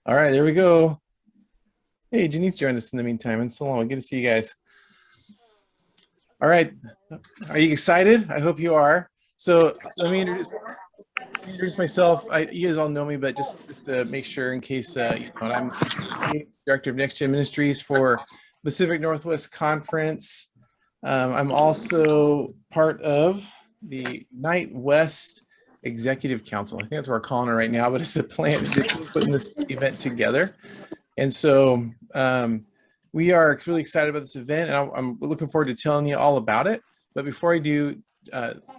All right, there we go. Hey, Janice joined us in the meantime, and so long. Good to see you guys. All right, are you excited? I hope you are. So let me introduce myself. You guys all know me, but just to make sure, in case I'm director of Next Gen Ministries for Pacific Northwest Conference. I'm also part of the Unite West Executive Council. I think that's what we're calling it right now, but it's the plan putting this event together. And so we are really excited about this event, and I'm looking forward to telling you all about it. But before I do,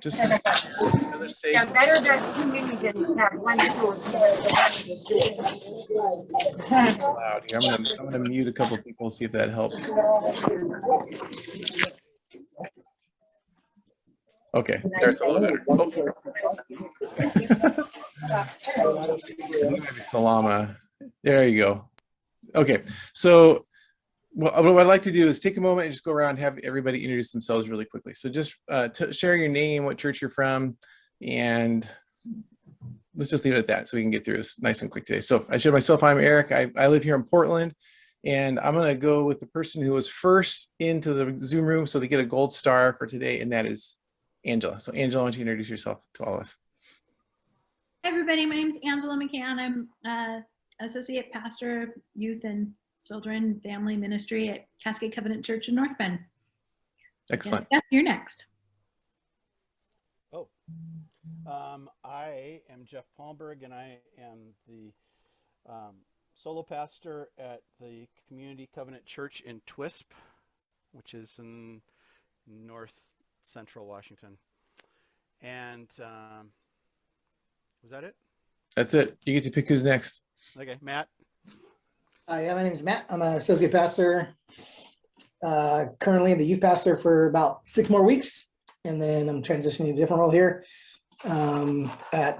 just for another sake, better than 2 minutes and have one loud here. I'm gonna mute a couple of people, see if that helps. Okay, there's a little better. Oh. Maybe Salama. There you go. Okay, so what I'd like to do is take a moment and just go around and have everybody introduce themselves really quickly. So just share your name, what church you're from, and let's just leave it at that so we can get through this nice and quick today. So I share myself. I'm Eric. I live here in Portland, and I'm going to go with the person who was first into the Zoom room so they get a gold star for today, and that is Angela. So Angela, why don't you introduce yourself to all of us? Hi, everybody. My name is Angela McCann. I'm Associate Pastor of Youth and Children Family Ministry at Cascade Covenant Church in North Bend. Excellent. Jeff, you're next. Oh, I am Jeff Palmberg, and I am the solo pastor at the Community Covenant Church in Twisp, which is in north central Washington. And was that it? That's it. You get to pick who's next. Okay, Matt. Yeah, my name is Matt. I'm an associate pastor, currently the youth pastor for about 6 more weeks, and then I'm transitioning to a different role here at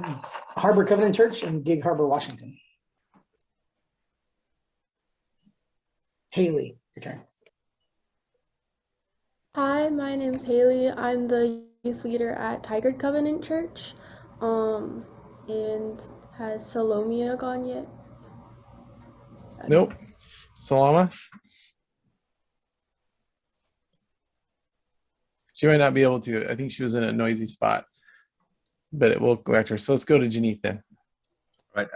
Harbor Covenant Church in Gig Harbor, Washington. Haley, your turn. Hi, my name is Haley. I'm the youth leader at Tigard Covenant Church. And has Salomia gone yet? Nope. Salama? She might not be able to. I think she was in a noisy spot, but it will go after her. So let's go to Janeeth then. Right.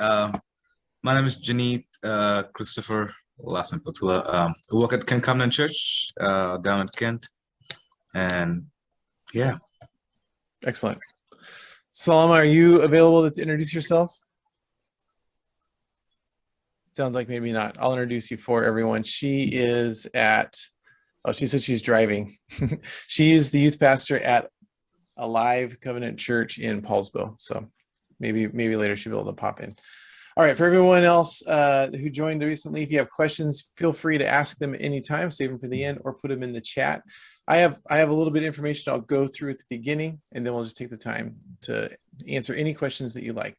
My name is Janeeth Christopher, last name Patula. I work at Kent Covenant Church down in Kent. And yeah. Excellent. Salama, are you available to introduce yourself? Sounds like maybe not. I'll introduce you for everyone. She is at, she said she's driving. She is the youth pastor at Alive Covenant Church in Paulsbo. So maybe later she'll be able to pop in. All right, for everyone else who joined recently, if you have questions, feel free to ask them at any time, save them for the end, or put them in the chat. I have a little bit of information I'll go through at the beginning, and then we'll just take the time to answer any questions that you like.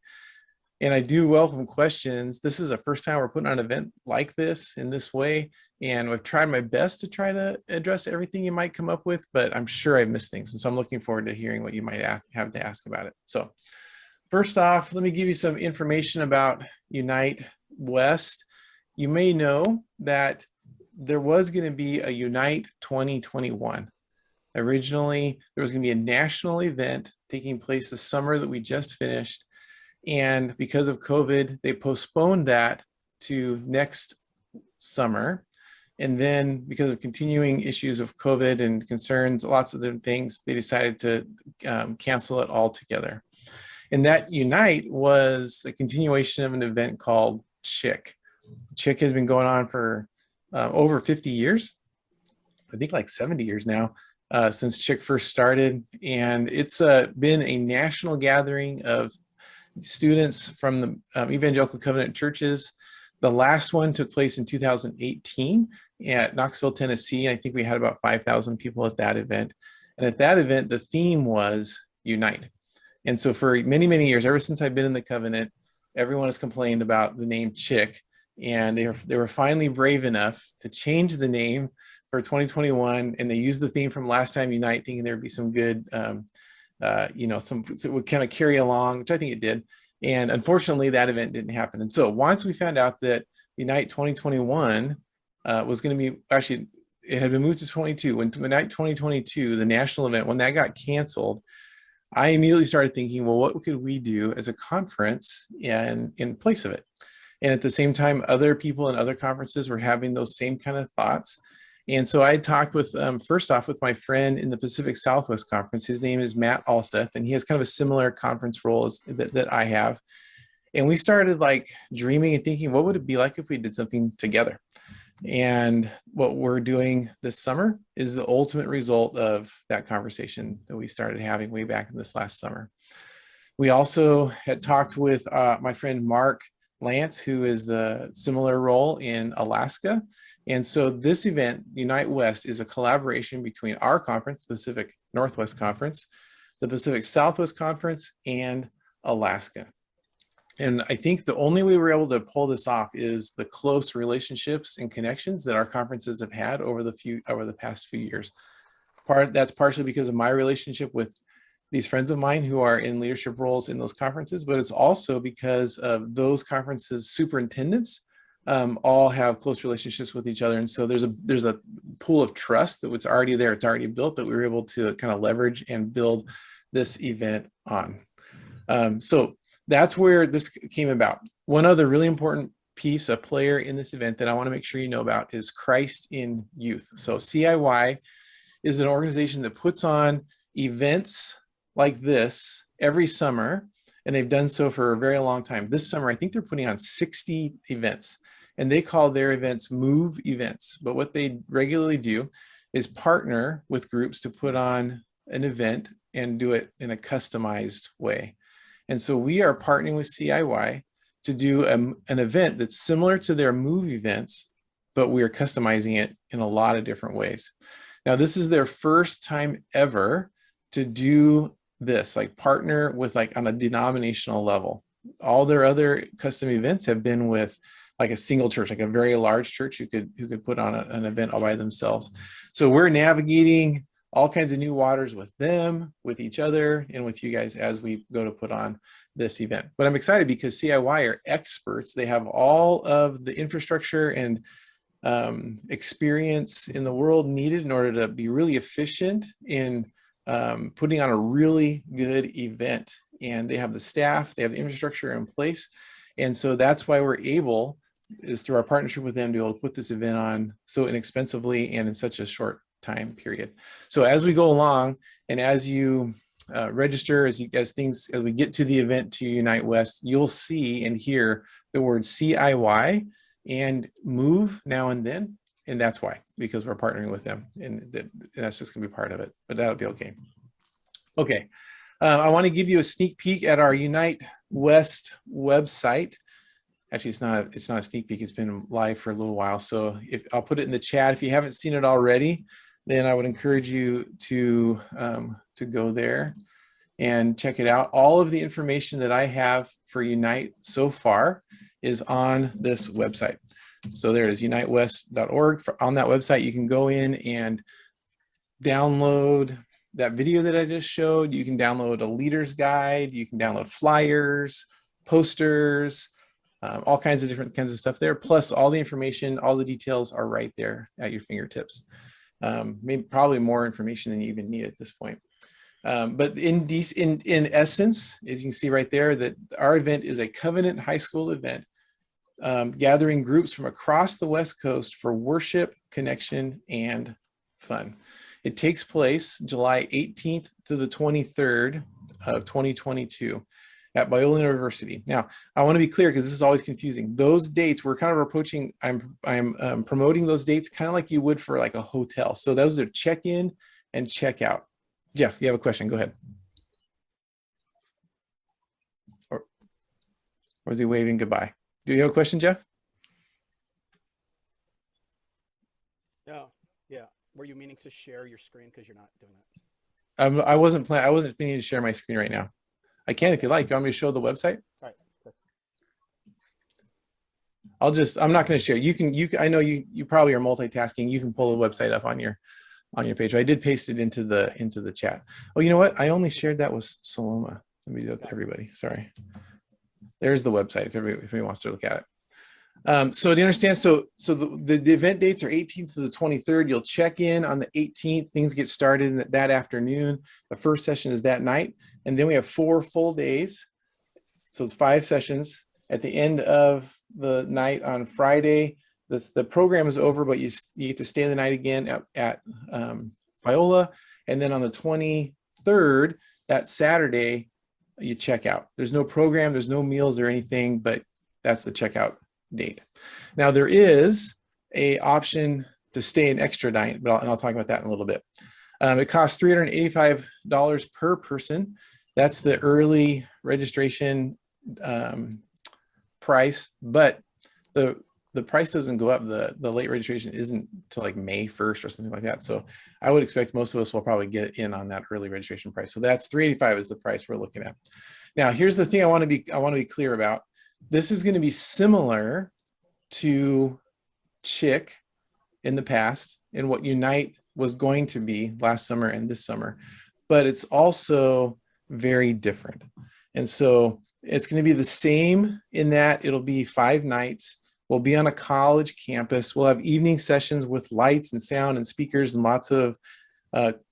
And I do welcome questions. This is the first time we're putting on an event like this in this way, and I've tried my best to try to address everything you might come up with, but I'm sure I've missed things. And so I'm looking forward to hearing what you might have to ask about it. So first off, let me give you some information about Unite West. You may know that there was going to be a Unite 2021. Originally, there was going to be a national event taking place the summer that we just finished. And because of COVID, they postponed that to next summer. And then because of continuing issues of COVID and concerns, lots of different things, they decided to cancel it altogether. And that Unite was a continuation of an event called CHIC. CHIC has been going on for over 50 years. I think like 70 years now, since CHIC first started. And it's been a national gathering of students from the evangelical covenant churches. The last one took place in 2018 at Knoxville, Tennessee. I think we had about 5,000 people at that event. And at that event, the theme was Unite. And so for many, many years, ever since I've been in the covenant, everyone has complained about the name CHIC. And they were finally brave enough to change the name for 2021. And they used the theme from last time Unite, thinking there'd be some good, some it would kind of carry along, which I think it did. And unfortunately, that event didn't happen. And so once we found out that Unite 2021 was going to be, actually, it had been moved to 22. When Unite 2022, the national event, when that got canceled, I immediately started thinking, well, what could we do as a conference in place of it? And at the same time, other people in other conferences were having those same kind of thoughts. And so I talked with, first off, with my friend in the Pacific Southwest Conference. His name is Matt Alseth, and he has kind of a similar conference role as that I have. And we started like dreaming and thinking, what would it be like if we did something together? And what we're doing this summer is the ultimate result of that conversation that we started having way back in this last summer. We also had talked with my friend Mark Lance, who is the similar role in Alaska. And so this event, Unite West, is a collaboration between our conference, Pacific Northwest Conference, the Pacific Southwest Conference, and Alaska. And I think the only way we're able to pull this off is the close relationships and connections that our conferences have had over the past few years. That's partially because of my relationship with these friends of mine who are in leadership roles in those conferences, but it's also because of those conferences superintendents all have close relationships with each other. And so there's a pool of trust that was already there. It's already built that we were able to kind of leverage and build this event on. So that's where this came about. One other really important piece, a player in this event that I want to make sure you know about is Christ in Youth. So CIY is an organization that puts on events like this every summer, and they've done so for a very long time. This summer, I think they're putting on 60 events, and they call their events Move events. But what they regularly do is partner with groups to put on an event and do it in a customized way. And so we are partnering with CIY to do an event that's similar to their Move events, but we are customizing it in a lot of different ways. Now, this is their first time ever to do this, like partner with like on a denominational level. All their other custom events have been with like a single church, like a very large church who could put on an event all by themselves. So we're navigating all kinds of new waters with them, with each other, and with you guys as we go to put on this event. But I'm excited because CIY are experts. They have all of the infrastructure and experience in the world needed in order to be really efficient in putting on a really good event. And they have the staff, they have the infrastructure in place. And so that's why we're able, is through our partnership with them, to be able to put this event on so inexpensively and in such a short time period. So as we go along and as you register, as we get to the event to Unite West, you'll see and hear the word CIY and Move now and then. And that's why, because we're partnering with them, and that's just gonna be part of it, but that'll be okay. Okay, I wanna give you a sneak peek at our Unite West website. Actually, it's not a sneak peek, it's been live for a little while. So I'll put it in the chat. If you haven't seen it already, then I would encourage you to go there and check it out. All of the information that I have for Unite so far is on this website. So there it is, unitewest.org. On that website, you can go in and download that video that I just showed. You can download a leader's guide. You can download flyers, posters, all kinds of different kinds of stuff there. Plus all the information, all the details are right there at your fingertips. Maybe probably more information than you even need at this point. But in essence, as you can see right there, that our event is a Covenant High School event, gathering groups from across the West Coast for worship, connection, and fun. It takes place July 18th to the 23rd of 2022 at Biola University. Now, I want to be clear because this is always confusing. Those dates, we're kind of approaching, I'm promoting those dates kind of like you would for like a hotel. So those are check-in and check-out. Jeff, you have a question, go ahead. Or is he waving goodbye? Do you have a question, Jeff? No, yeah. Were you meaning to share your screen because you're not doing that? I wasn't meaning to share my screen right now. I can if you like. You want me to show the website? All right. I'm not going to share. I know you probably are multitasking. You can pull the website up on your page. I did paste it into the chat. Oh, you know what? I only shared that with Saloma. Let me do that to everybody. Sorry. There's the website if anybody wants to look at it. So do you understand? So the event dates are 18th to the 23rd. You'll check in on the 18th. Things get started that afternoon. The first session is that night. And then we have 4 full days. So it's 5 sessions. At the end of the night on Friday, the program is over, but you get to stay the night again at Viola. And then on the 23rd, that Saturday, you check out. There's no program, there's no meals or anything, but that's the checkout date. Now there is a option to stay an extra night, but I'll talk about that in a little bit. It costs $385 per person. That's the early registration price, but the price doesn't go up. The late registration isn't till like May 1st or something like that. So I would expect most of us will probably get in on that early registration price. So that's $385 is the price we're looking at. Now here's the thing I want to be clear about. This is going to be similar to CHIC in the past and what Unite was going to be last summer and this summer, but it's also very different. And so it's going to be the same in that it'll be 5 nights. We'll be on a college campus. We'll have evening sessions with lights and sound and speakers and lots of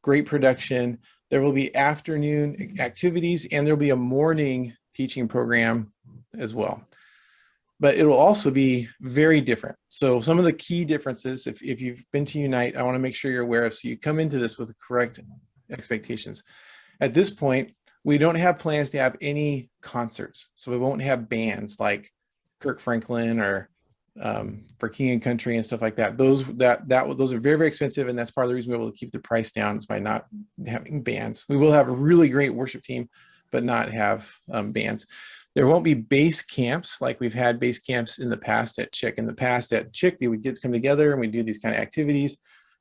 great production. There will be afternoon activities and there'll be a morning teaching program as well. But it will also be very different. So some of the key differences, if you've been to Unite, I want to make sure you're aware of, so you come into this with the correct expectations. At this point, we don't have plans to have any concerts. So we won't have bands like Kirk Franklin or for King and Country and stuff like that. Those are very, very expensive, and that's part of the reason we're able to keep the price down is by not having bands. We will have a really great worship team, but not have bands. There won't be base camps like we've had base camps in the past at CHIC. In the past at CHIC, we would come together and we do these kind of activities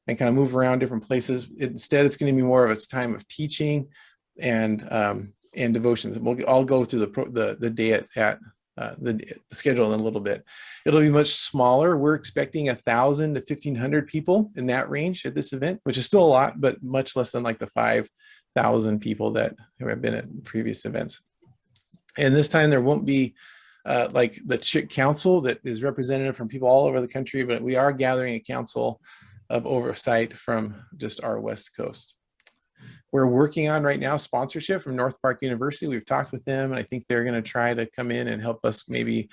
and kind of move around different places. Instead, it's going to be more of its time of teaching and devotions. We'll all go through the day at the schedule in a little bit. It'll be much smaller. We're expecting 1,000 to 1,500 people in that range at this event, which is still a lot, but much less than like the 5,000 people that have been at previous events. And this time there won't be like the CHIC council that is representative from people all over the country, but we are gathering a council of oversight from just our West Coast. We're working on right now sponsorship from North Park University. We've talked with them and I think they're going to try to come in and help us maybe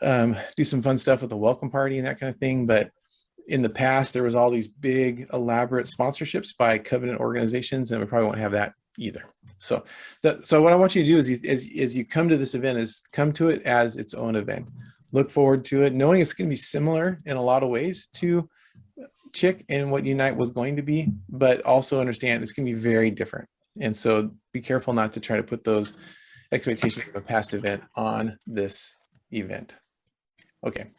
do some fun stuff with the welcome party and that kind of thing. But in the past, there was all these big elaborate sponsorships by covenant organizations, and we probably won't have that either. So what I want you to do is you come to this event is come to it as its own event. Look forward to it, knowing it's going to be similar in a lot of ways to CHIC and what Unite was going to be, but also understand it's going to be very different. And so be careful not to try to put those expectations of a past event on this event. Okay.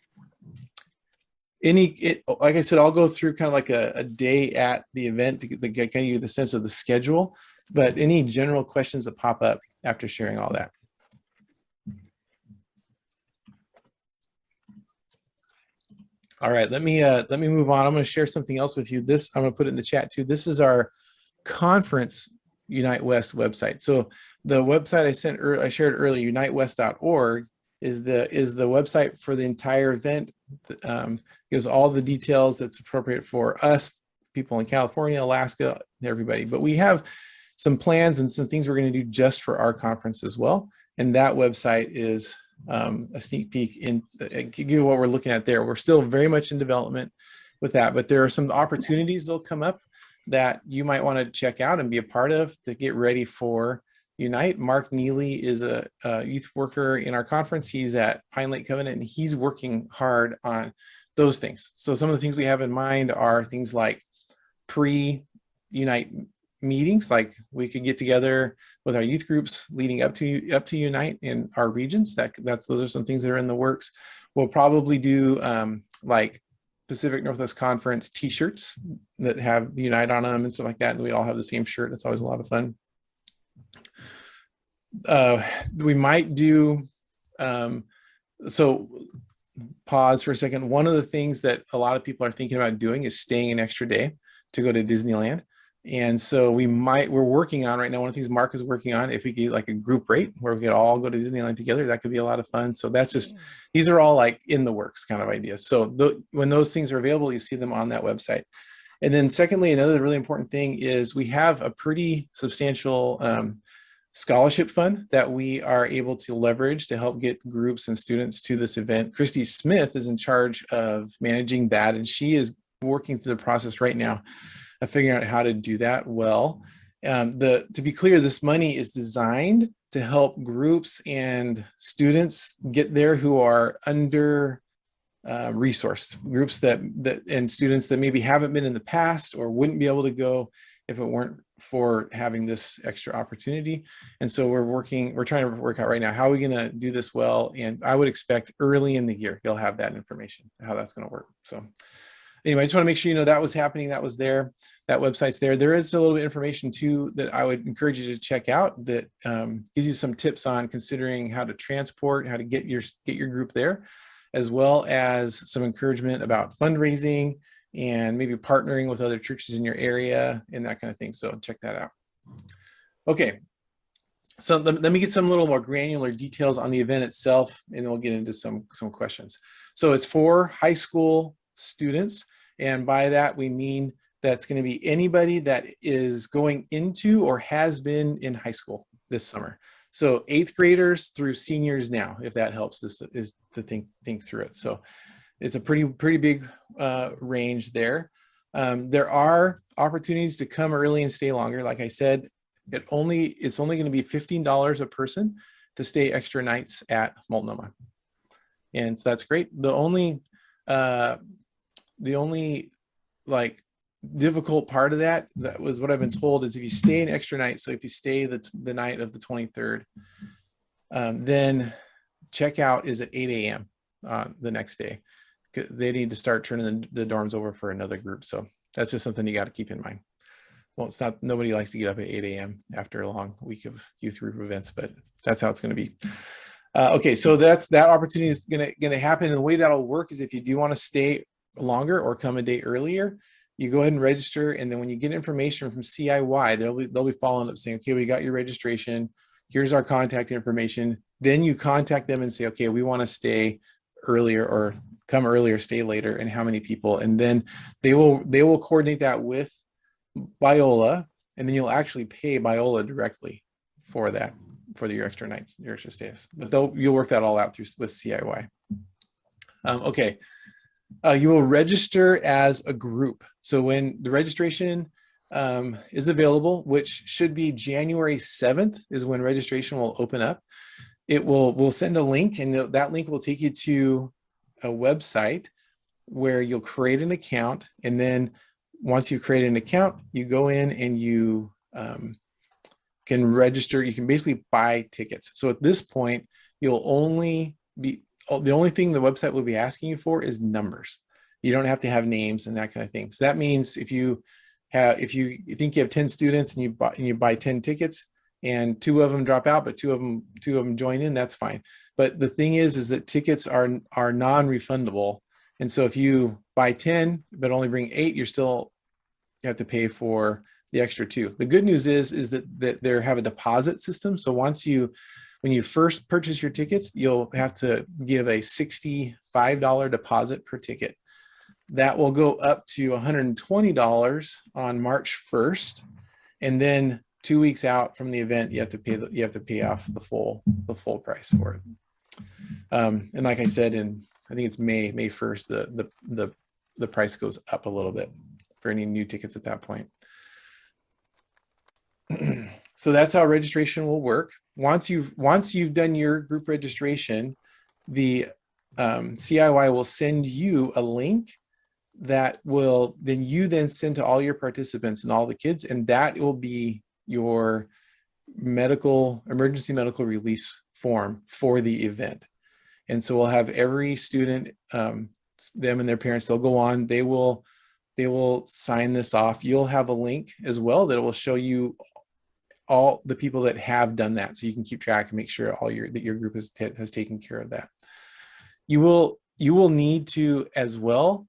Like I said, I'll go through kind of like a day at the event to get you the sense of the schedule, but any general questions that pop up after sharing all that. All right, let me move on. I'm going to share something else with you. This I'm going to put it in the chat too. This is our conference Unite West website. So the website I shared earlier, unitewest.org, is the website for the entire event. Gives all the details that's appropriate for us, people in California, Alaska, everybody. But we have some plans and some things we're going to do just for our conference as well. And that website is a sneak peek in give you what we're looking at there. We're still very much in development with that, but there are some opportunities that'll come up that you might want to check out and be a part of to get ready for Unite. Mark Neely is a youth worker in our conference. He's at Pine Lake Covenant and he's working hard on those things. So some of the things we have in mind are things like pre-Unite meetings, like we could get together with our youth groups leading up to Unite in our regions. Those are some things that are in the works. We'll probably do like Pacific Northwest Conference t-shirts that have Unite on them and stuff like that, and we all have the same shirt. That's always a lot of fun. We might do so pause for a second. One of the things that a lot of people are thinking about doing is staying an extra day to go to Disneyland. And so we're working on right now, one of the things Mark is working on, if we get like a group rate where we could all go to Disneyland together, that could be a lot of fun. So that's just, these are all like in the works kind of ideas. So when those things are available, you see them on that website. And then secondly, another really important thing is we have a pretty substantial scholarship fund that we are able to leverage to help get groups and students to this event. Christy Smith is in charge of managing that, and she is working through the process right now of figuring out how to do that well. To be clear, this money is designed to help groups and students get there who are under resourced, groups that and students that maybe haven't been in the past or wouldn't be able to go if it weren't for having this extra opportunity. And so we're trying to work out right now, how are we going to do this well? And I would expect early in the year, you'll have that information, how that's going to work. So anyway, I just want to make sure you know that was happening, that was there, that website's there. There is a little bit of information too that I would encourage you to check out that gives you some tips on considering how to transport, how to get your group there, as well as some encouragement about fundraising and maybe partnering with other churches in your area and that kind of thing. So check that out. Okay, so let me get some little more granular details on the event itself, and then we'll get into some questions. So it's for high school students, and by that we mean that's going to be anybody that is going into or has been in high school this summer. So 8th graders through seniors now, if that helps. This is to think through it. So it's a pretty big range there. There are opportunities to come early and stay longer. Like I said, it's only going to be $15 a person to stay extra nights at Multnomah, and so that's great. The only like difficult part of that was what I've been told is if you stay an extra night. So if you stay the night of the 23rd, then checkout is at 8 a.m. The next day. They need to start turning the dorms over for another group. So that's just something you got to keep in mind. Well, it's not, nobody likes to get up at 8 a.m. after a long week of youth group events, but that's how it's going to be. Okay, so that opportunity is going to happen. And the way that'll work is if you do want to stay longer or come a day earlier, you go ahead and register. And then when you get information from CIY, they'll be following up saying, okay, we got your registration. Here's our contact information. Then you contact them and say, okay, we want to stay earlier or come earlier, stay later, and how many people. And then they will coordinate that with Biola, and then you'll actually pay Biola directly for that, for your extra nights, your extra stays. But you'll work that all out with CIY. Okay. You will register as a group. So when the registration is available, which should be January 7th is when registration will open up. We'll send a link, and that link will take you to a website where you'll create an account. And then once you create an account, you go in and you can register. You can basically buy tickets. So at this point, the only thing the website will be asking you for is numbers. You don't have to have names and that kind of thing. So that means if you think you have 10 students and you buy 10 tickets and 2 of them drop out, but two of them join in, that's fine. But the thing is that tickets are non-refundable. And so if you buy 10 but only bring 8, you have to pay for the extra 2. The good news is that they have a deposit system. So when you first purchase your tickets, you'll have to give a $65 deposit per ticket. That will go up to $120 on March 1st. And then 2 weeks out from the event, you have to pay off the full price for it. And like I said, I think it's May 1st, the price goes up a little bit for any new tickets at that point. So that's how registration will work. Once you've done your group registration, the CIY will send you a link that will then send to all your participants and all the kids, and that will be your emergency medical release form for the event. And so we'll have every student, them and their parents, they'll go on, they will sign this off. You'll have a link as well that will show you all the people that have done that, so you can keep track and make sure that your group has taken care of that. You will need to as well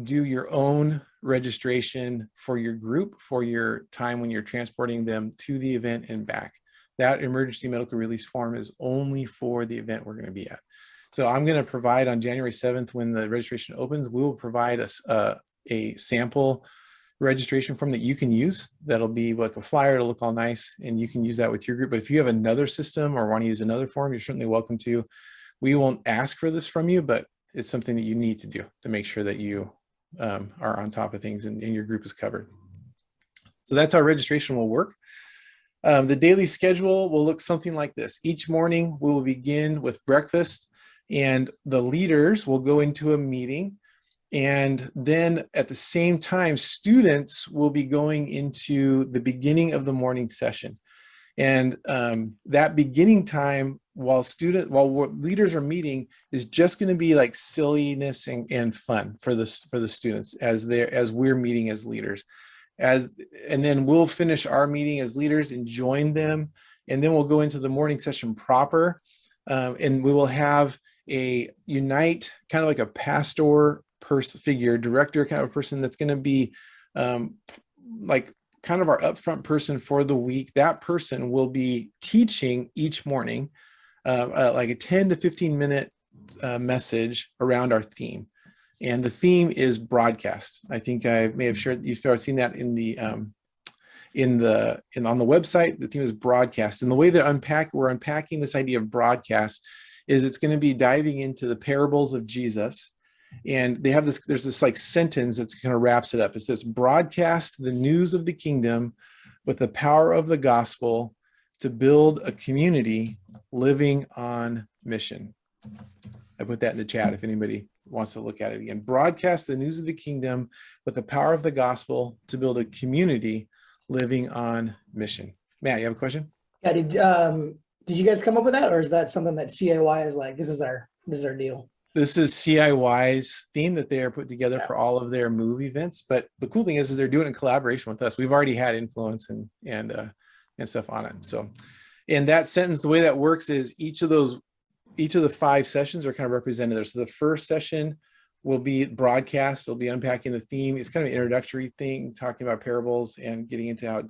do your own registration for your group for your time when you're transporting them to the event and back. That emergency medical release form is only for the event we're going to be at. So I'm going to provide on January 7th, when the registration opens, we will provide us a sample registration form that you can use. That'll be like a flyer to look all nice, and you can use that with your group. But if you have another system or want to use another form, you're certainly welcome to. We won't ask for this from you, but it's something that you need to do to make sure that you are on top of things and your group is covered. So that's how registration will work. The daily schedule will look something like this. Each morning we will begin with breakfast, and the leaders will go into a meeting. And then at the same time, students will be going into the beginning of the morning session. And that beginning time, while leaders are meeting, is just going to be like silliness and fun for the students as we're meeting as leaders. And then we'll finish our meeting as leaders and join them, and then we'll go into the morning session proper, and we will have a unite, kind of like a pastor figure, director kind of person that's going to be like kind of our upfront person for the week. That person will be teaching each morning like a 10 to 15 minute message around our theme. And the theme is broadcast. I think I may have shared, you've probably seen that on the website. The theme is broadcast. And the way that we're unpacking this idea of broadcast is it's going to be diving into the parables of Jesus. And they have there's this like sentence that's kind of wraps it up. It says, broadcast the news of the kingdom with the power of the gospel to build a community living on mission. I put that in the chat if anybody wants to look at it again. Broadcast the news of the kingdom with the power of the gospel to build a community living on mission. Matt, you have a question? Yeah, did you guys come up with that, or is that something that CIY is like, this is our deal? This is CIY's theme that they are put together for all of their move events. But the cool thing is they're doing it in collaboration with us. We've already had influence and stuff on it. So in that sentence, the way that works is each of the 5 sessions are kind of represented there. So the first session will be broadcast. We'll be unpacking the theme. It's kind of an introductory thing, talking about parables and getting into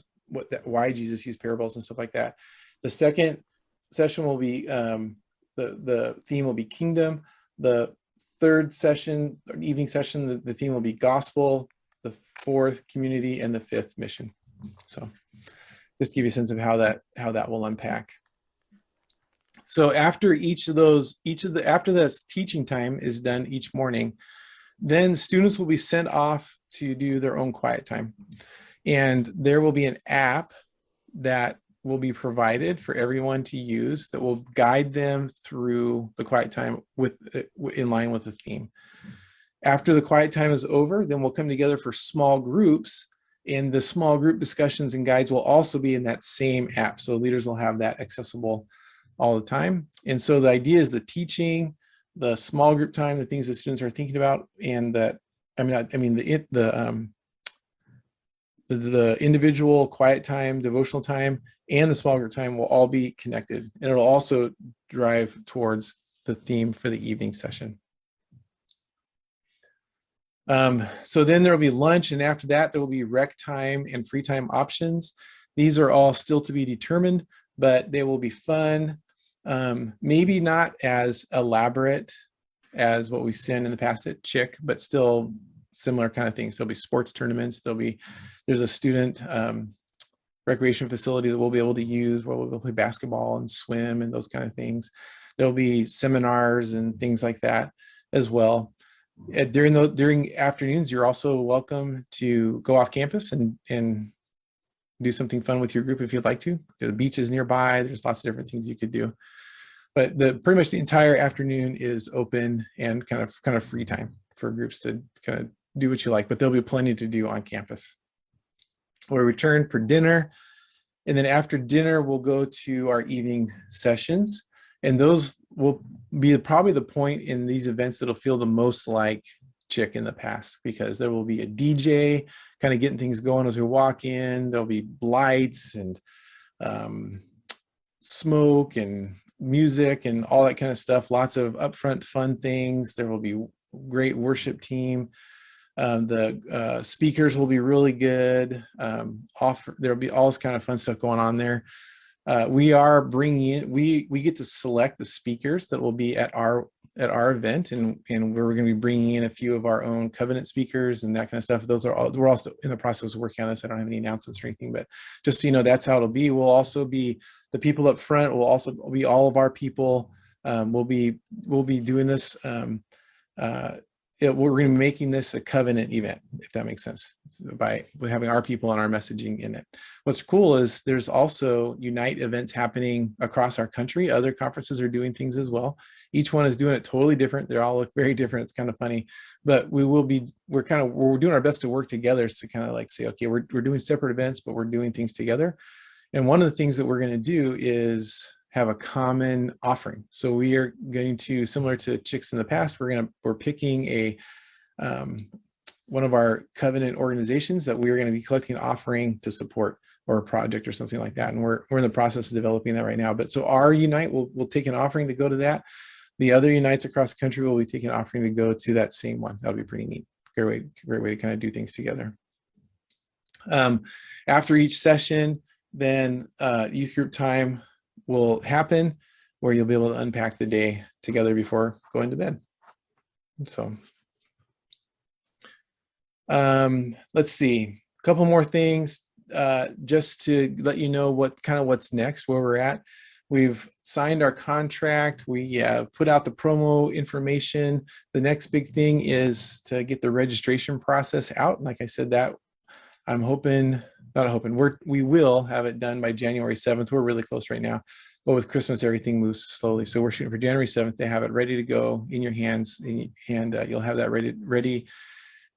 why Jesus used parables and stuff like that. The second session will be the theme will be kingdom. The third session, or evening session, the theme will be gospel. The fourth, community, and the fifth, mission. So just give you a sense of how that will unpack. So after after that teaching time is done each morning, then students will be sent off to do their own quiet time. And there will be an app that will be provided for everyone to use that will guide them through the quiet time in line with the theme. After the quiet time is over, then we'll come together for small groups, and the small group discussions and guides will also be in that same app. So leaders will have that accessible all the time. And so the idea is the teaching, the small group time, the things that students are thinking about, and that, the individual quiet time, devotional time, and the small group time will all be connected. And it'll also drive towards the theme for the evening session. So then there will be lunch, and after that, there will be rec time and free time options. These are all still to be determined, but they will be fun. Maybe not as elaborate as what we've seen in the past at Chick, but still similar kind of things. There'll be sports tournaments. There's a student recreation facility that we'll be able to use where we'll play basketball and swim and those kind of things. There'll be seminars and things like that as well. During afternoons, you're also welcome to go off campus and do something fun with your group if you'd like to. The beach is nearby. There's lots of different things you could do. But pretty much the entire afternoon is open and kind of free time for groups to kind of do what you like, but there'll be plenty to do on campus. We'll return for dinner, and then after dinner, we'll go to our evening sessions, and those will be probably the point in these events that'll feel the most like Chick in the past, because there will be a DJ kind of getting things going as we walk in. There'll be lights and smoke and music and all that kind of stuff. Lots of upfront fun things. There will be great worship team. The speakers will be really good. There'll be all this kind of fun stuff going on there. We are bringing in, we get to select the speakers that will be at our event, and we're going to be bringing in a few of our own covenant speakers and that kind of stuff. Those are all, we're also in the process of working on this. I don't have any announcements or anything, but just so you know, that's how it'll be. We'll also be, the people up front will also be all of our people. We'll be doing this. We're going to be making this a covenant event, if that makes sense, by having our people and our messaging in it. What's cool is there's also Unite events happening across our country. Other conferences are doing things as well. Each one is doing it totally different. They all look very different. It's kind of funny, but we're doing our best to work together to kind of like say, okay, we're doing separate events, but we're doing things together. And one of the things that we're going to do is have a common offering. So we are going to, similar to Chicks in the past, we're picking one of our covenant organizations that we're going to be collecting an offering to support, or a project or something like that. And we're in the process of developing that right now. But so our Unite will take an offering to go to that. The other Unites across the country will be taking an offering to go to that same one. That'll be pretty neat. Great way to kind of do things together. After each session, then youth group time will happen, where you'll be able to unpack the day together before going to bed. So let's see, a couple more things just to let you know what's next, where we're at. We've signed our contract. We put out the promo information. The next big thing is to get the registration process out. Like I said, that I'm hoping, we will have it done by January 7th. We're really close right now, but with Christmas, everything moves slowly. So we're shooting for January 7th. They have it ready to go in your hands, and you'll have that ready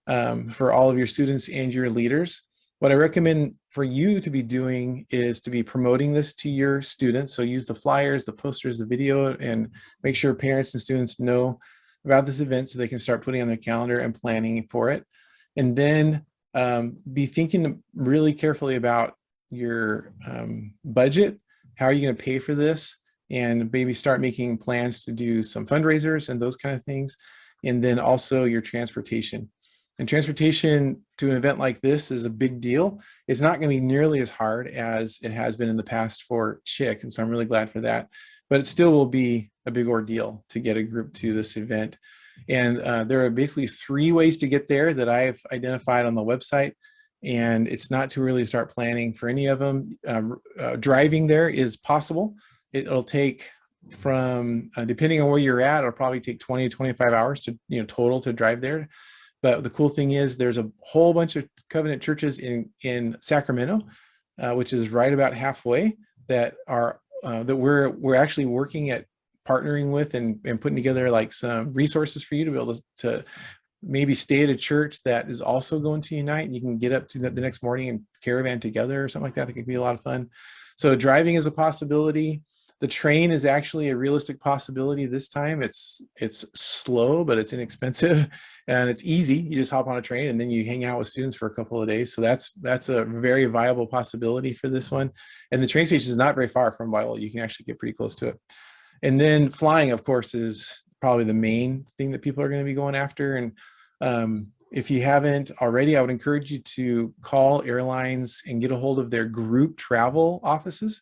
for all of your students and your leaders. What I recommend for you to be doing is to be promoting this to your students. So use the flyers, the posters, the video, and make sure parents and students know about this event so they can start putting on their calendar and planning for it. And then be thinking really carefully about your budget. How are you going to pay for this? And maybe start making plans to do some fundraisers and those kind of things. And then also your transportation. And transportation to an event like this is a big deal. It's not going to be nearly as hard as it has been in the past for Chick. And so I'm really glad for that. But it still will be a big ordeal to get a group to this event. And there are basically 3 ways to get there that I've identified on the website. And it's not too early to start planning for any of them. Driving there is possible. It'll take from, depending on where you're at, it'll probably take 20 to 25 hours to, total to drive there. But the cool thing is there's a whole bunch of covenant churches in Sacramento, which is right about halfway, that are that we're actually working at partnering with and putting together like some resources for you to be able to maybe stay at a church that is also going to Unite, and you can get up to the next morning and caravan together or something like that. That could be a lot of fun. So driving is a possibility. The train is actually a realistic possibility this time. It's slow, but it's inexpensive and it's easy. You just hop on a train and then you hang out with students for a couple of days. So that's a very viable possibility for this one. And the train station is not very far from Biola. You can actually get pretty close to it. And then flying, of course, is probably the main thing that people are going to be going after. And if you haven't already, I would encourage you to call airlines and get a hold of their group travel offices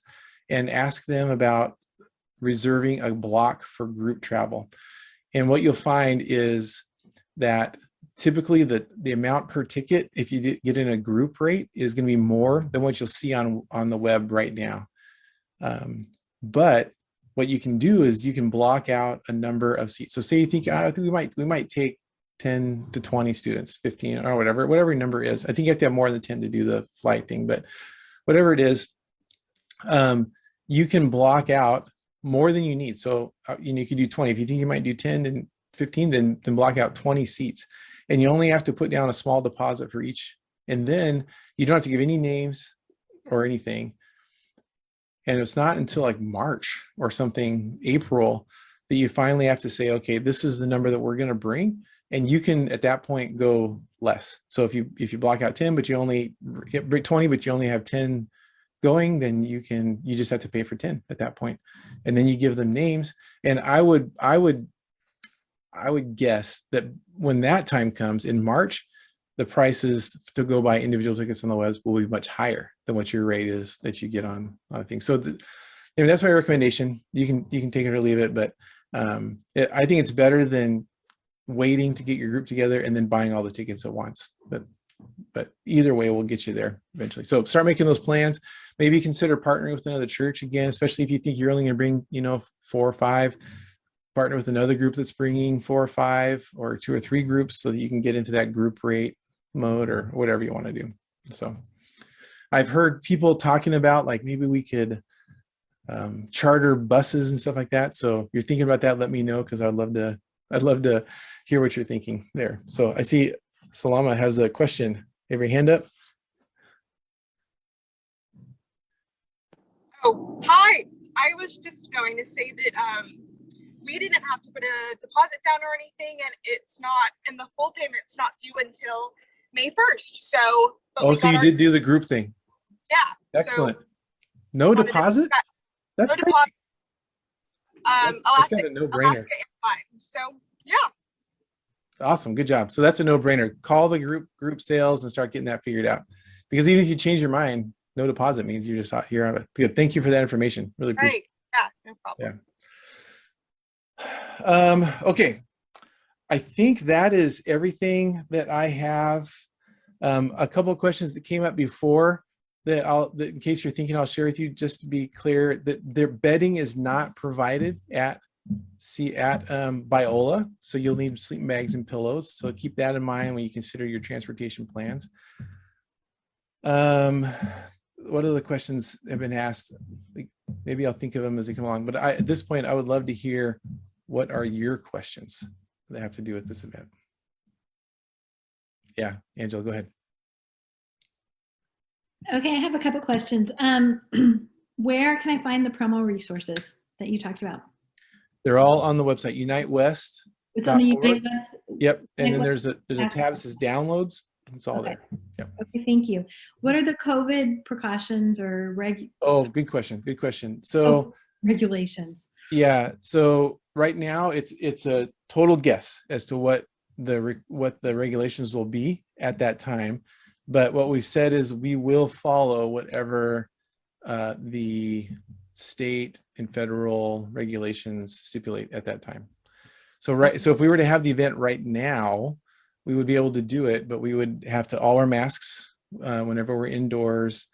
and ask them about reserving a block for group travel. And what you'll find is that typically the amount per ticket, if you get in a group rate, is going to be more than what you'll see on the web right now. But what you can do is you can block out a number of seats. So say you think, I think we might take 10 to 20 students, 15 or whatever your number is. I think you have to have more than 10 to do the flight thing, but whatever it is, you can block out more than you need. So you could do 20. If you think you might do 10 and 15, then block out 20 seats. And you only have to put down a small deposit for each. And then you don't have to give any names or anything. And it's not until like March or something, April, that you finally have to say, okay, this is the number that we're going to bring. And you can at that point go less. So if you block out 10, but you only 20, but you only have 10 going, then you just have to pay for 10 at that point. And then you give them names. And I would guess that when that time comes in March, the prices to go buy individual tickets on the webs will be much higher than what your rate is that you get on things. So that's my recommendation. You can take it or leave it, but I think it's better than waiting to get your group together and then buying all the tickets at once. But either way will get you there eventually. So start making those plans. Maybe consider partnering with another church again, especially if you think you're only going to bring, 4 or 5. Partner with another group that's bringing 4 or 5 or 2 or 3 groups so that you can get into that group rate mode or whatever you want to do. So I've heard people talking about like maybe we could charter buses and stuff like that. So if you're thinking about that, let me know, because I'd love to hear what you're thinking there. So I see Salama has a question. Have your hand up. Oh, hi. I was just going to say that we didn't have to put a deposit down or anything, and it's not, and the full payment's not due until May 1st. So, but So you did do the group thing. Yeah. Excellent. No deposit? That's no great. deposit. That's kind of a no-brainer. Alaska Airlines. So yeah. Awesome. Good job. So that's a no-brainer. Call the group sales and start getting that figured out. Because even if you change your mind, no deposit means you're just out here. Good. Thank you for that information. Really appreciate it. Yeah, no problem. Yeah. Okay. I think that is everything that I have. A couple of questions that came up before that in case you're thinking, I'll share with you, just to be clear that their bedding is not provided at Biola. So you'll need sleeping bags and pillows. So keep that in mind when you consider your transportation plans. What other questions have been asked? Maybe I'll think of them as they come along, but at this point, I would love to hear what are your questions that have to do with this event. Yeah, Angela, go ahead. Okay, I have a couple questions. Where can I find the promo resources that you talked about? They're all on the website, Unite West. It's on the Unite West. Yep, and then Unite there's a tab that says downloads. It's all Okay. there. Yep. Okay, thank you. What are the COVID precautions or Oh, good question. Good question. So regulations? yeah, so right now it's a total guess as to what the regulations will be at that time. But what we've said is we will follow whatever the state and federal regulations stipulate at that time. So if we were to have the event right now, we would be able to do it, but we would have to all wear masks whenever we're indoors.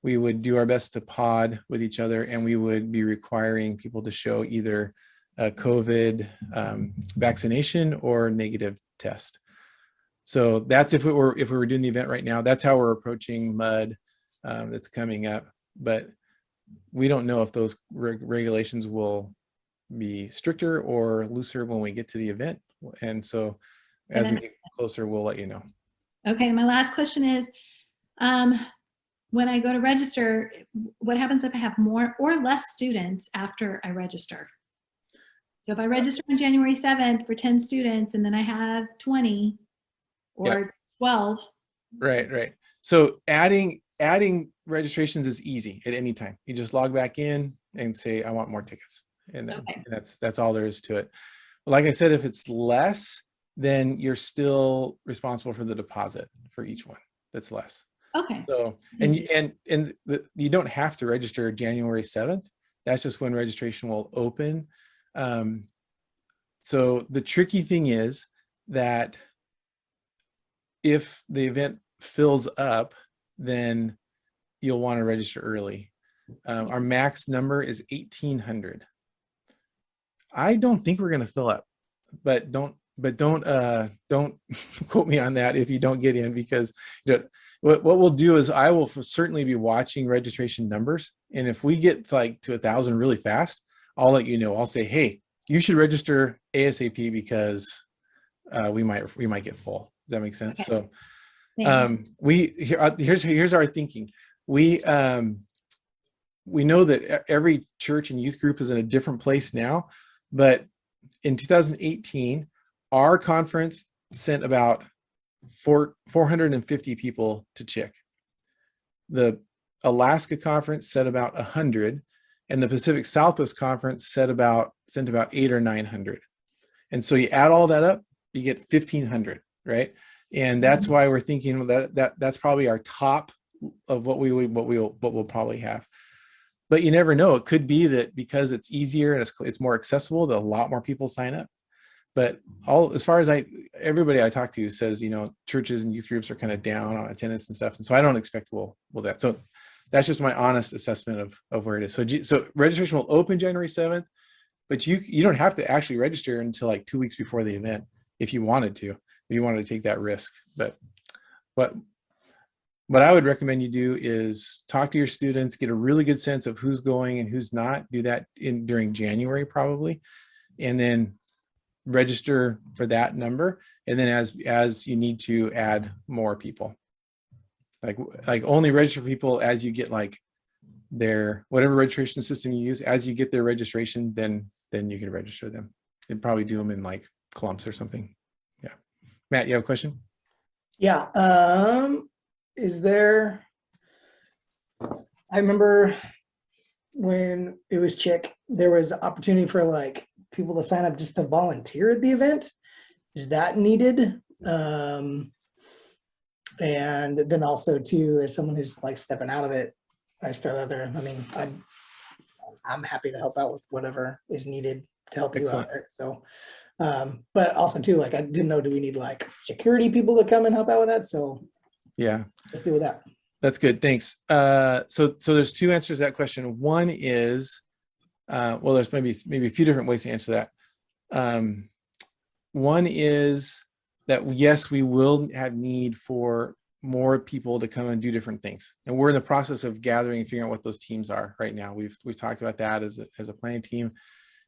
We would do our best to pod with each other, and we would be requiring people to show either a COVID vaccination or negative test. So that's if we were doing the event right now. That's how we're approaching MUD that's coming up. But we don't know if those regulations will be stricter or looser when we get to the event. And so as we get closer, we'll let you know. Okay, my last question is, when I go to register, what happens if I have more or less students after I register? So if I register on January 7th for 10 students and then I have 20 or 12. Right. So adding registrations is easy at any time. You just log back in and say, I want more tickets. And that's all there is to it. Like I said, if it's less, then you're still responsible for the deposit for each one that's less. Okay. So, you don't have to register January 7th. That's just when registration will open. So the tricky thing is that if the event fills up, then you'll want to register early. Our max number is 1,800. I don't think we're going to fill up, but don't quote me on that if you don't get in, because what we'll do is I will certainly be watching registration numbers, and if we get to 1,000 really fast, I'll let you know. I'll say, hey, you should register ASAP because we might get full. Does that make sense? Okay. So here's our thinking. We know that every church and youth group is in a different place now, but in 2018, our conference sent about 450 people to Chick. The Alaska conference sent about 100, and the Pacific Southwest conference sent about 800 or 900. And so you add all that up, you get 1,500, right? And that's why we're thinking that's probably our top of what we'll probably have. But you never know. It could be that because it's easier and it's more accessible, that a lot more people sign up. But as far as everybody I talk to says, churches and youth groups are kind of down on attendance and stuff. And so I don't expect we'll that. So that's just my honest assessment of where it is. So registration will open January 7th, but you don't have to actually register until like 2 weeks before the event if you wanted to take that risk. But what I would recommend you do is talk to your students, get a really good sense of who's going and who's not. Do that during January probably, and then register for that number. And then as you need to add more people, like only register people as you get like their whatever registration system you use. As you get their registration, then you can register them. And probably do them in like clumps or something. Yeah, Matt, you have a question? Yeah. Is there, I remember when it was Chick, there was opportunity for like people to sign up just to volunteer at the event. Is that needed? And then also too, as someone who's like stepping out of it, I start out there. I mean, I'm happy to help out with whatever is needed to help you out there. So, but also too, like I didn't know, do we need like security people to come and help out with that? So yeah, let's deal with that. That's good. Thanks. So there's two answers to that question. One is, well, there's maybe a few different ways to answer that. One is that yes, we will have need for more people to come and do different things. And we're in the process of gathering and figuring out what those teams are right now. We've talked about that as a planning team,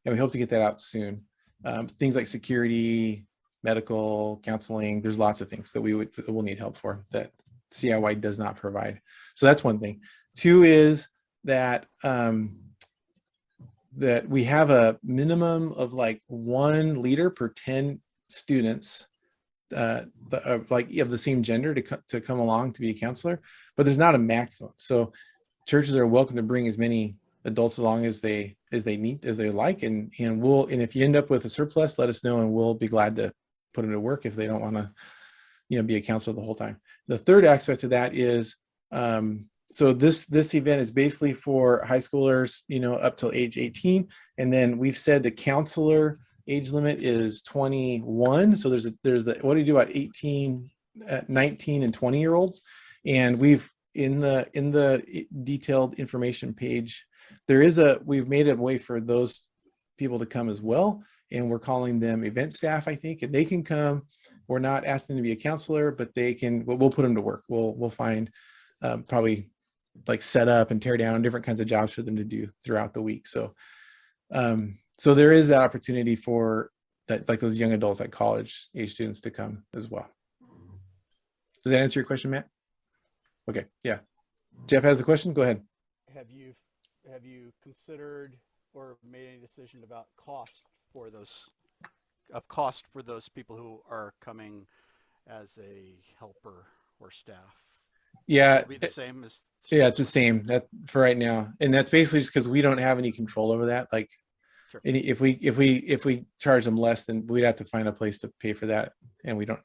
and we hope to get that out soon. Things like security, medical, counseling, there's lots of things that we'll need help for that CIY does not provide. So that's one thing. Two is that that we have a minimum of like 1 leader per 10 students like of the same gender to come along to be a counselor, but there's not a maximum. So churches are welcome to bring as many adults along as they need, as they like, and if you end up with a surplus, let us know and we'll be glad to put them to work if they don't want to be a counselor the whole time. The third aspect of that is so this event is basically for high schoolers up till age 18, and then we've said the counselor age limit is 21. So there's the what do you do about 18, 19 and 20-year-olds, and we've in the detailed information page we've made a way for those people to come as well, and we're calling them event staff, I think, and they can come. We're not asking them to be a counselor, but we'll put them to work. We'll find probably like set up and tear down different kinds of jobs for them to do throughout the week. So so there is that opportunity for that, like those young adults, like college age students, to come as well. Does that answer your question, Matt? Okay, yeah. Jeff has a question. Go ahead. Have you considered or made any decision about cost for those people who are coming as a helper or staff? Yeah, It'll be the same as. Yeah, it's the same that for right now, and that's basically just because we don't have any control over that. Like, Sure. if we charge them less, then we'd have to find a place to pay for that, and we don't.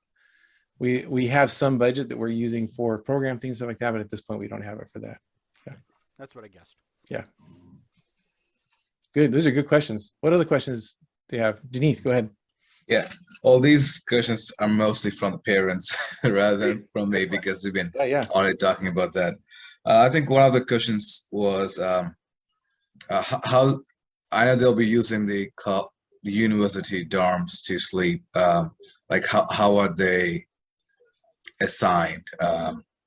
We have some budget that we're using for program things, stuff like that, but at this point we don't have it for that. Yeah, That's what I guessed. yeah. Good. Those are good questions. What other questions do you have? Denise, go ahead. Yeah, all these questions are mostly from the parents rather than from me, because we've been Yeah. already talking about that. I think one of the questions was how I know they'll be using the university dorms to sleep. Like how are they assigned?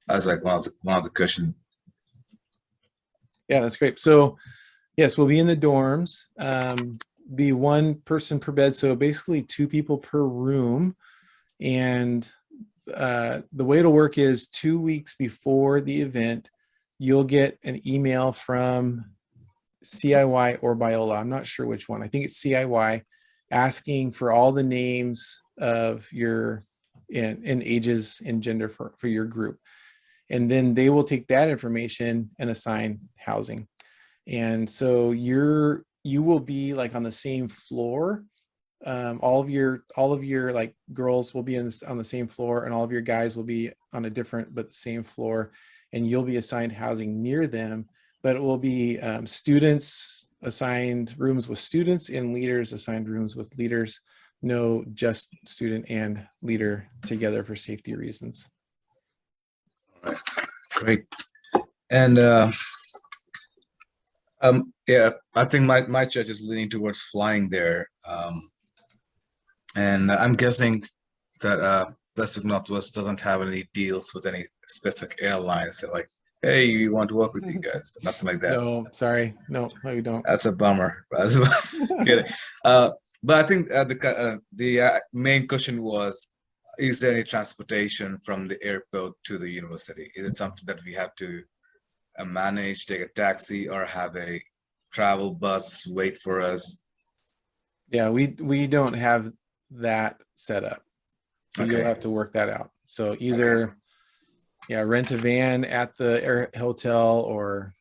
As like one of the questions. Yeah, that's great. So yes, we'll be in the dorms. Be 1 person per bed, so basically 2 people per room. And the way it'll work is 2 weeks before the event, you'll get an email from CIY or Biola. I'm not sure which one. I think it's CIY, asking for all the names of your and ages and gender for your group. And then they will take that information and assign housing. And so you will be like on the same floor all of your like girls will be on the same floor, and all of your guys will be on a different but the same floor, and you'll be assigned housing near them. But it will be students assigned rooms with students and leaders assigned rooms with leaders. No, just student and leader together for safety reasons. Great. And yeah, I think my church is leaning towards flying there. And I'm guessing that Pacific Northwest doesn't have any deals with any specific airlines. They're like, hey, we want to work with you guys. Nothing like that. No, sorry. No, we don't. That's a bummer. Kidding. But I think the main question was, is there any transportation from the airport to the university? Is it something that we have to manage, take a taxi, or have a travel bus wait for us? Yeah, we don't have that set up. So Okay. you'll have to work that out. So either, yeah, rent a van at the air hotel or